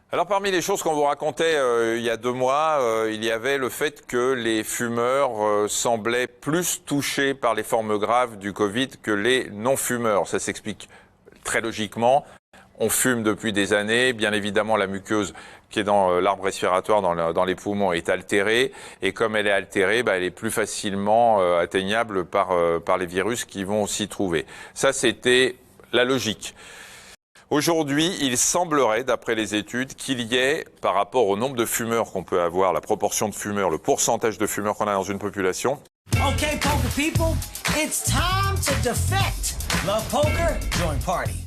Alors parmi les choses qu'on vous racontait il y a 2 mois, il y avait le fait que les fumeurs semblaient plus touchés par les formes graves du Covid que les non-fumeurs. Ça s'explique très logiquement. On fume depuis des années, bien évidemment la muqueuse qui est dans l'arbre respiratoire, dans les poumons, est altérée. Et comme elle est altérée, elle est plus facilement atteignable par les virus qui vont s'y trouver. Ça, c'était la logique. Aujourd'hui, il semblerait, d'après les études, qu'il y ait, par rapport au nombre de fumeurs qu'on peut avoir, la proportion de fumeurs, le pourcentage de fumeurs qu'on a dans une population. Okay, poker people, it's time to defect. Love poker, join party.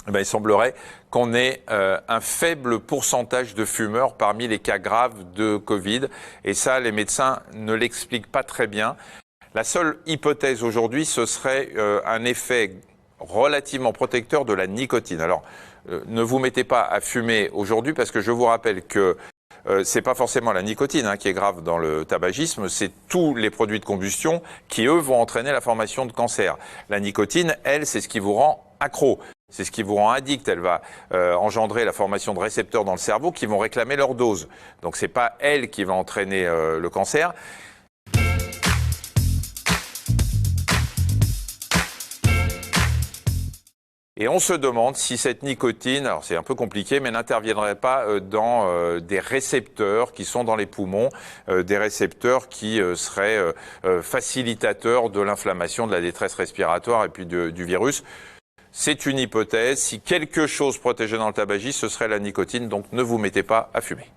Il semblerait qu'on ait un faible pourcentage de fumeurs parmi les cas graves de Covid. Et ça, les médecins ne l'expliquent pas très bien. La seule hypothèse aujourd'hui, ce serait un effet relativement protecteur de la nicotine. Alors, ne vous mettez pas à fumer aujourd'hui parce que je vous rappelle que c'est pas forcément la nicotine qui est grave dans le tabagisme, c'est tous les produits de combustion qui, eux, vont entraîner la formation de cancer. La nicotine, elle, c'est ce qui vous rend accro. C'est ce qui vous rend addict. Elle va engendrer la formation de récepteurs dans le cerveau qui vont réclamer leur dose. Donc c'est pas elle qui va entraîner le cancer. Et on se demande si cette nicotine, alors c'est un peu compliqué, mais n'interviendrait pas dans des récepteurs qui sont dans les poumons, des récepteurs qui seraient facilitateurs de l'inflammation, de la détresse respiratoire et puis du virus. C'est une hypothèse. Si quelque chose protégeait dans le tabagisme, ce serait la nicotine, donc ne vous mettez pas à fumer.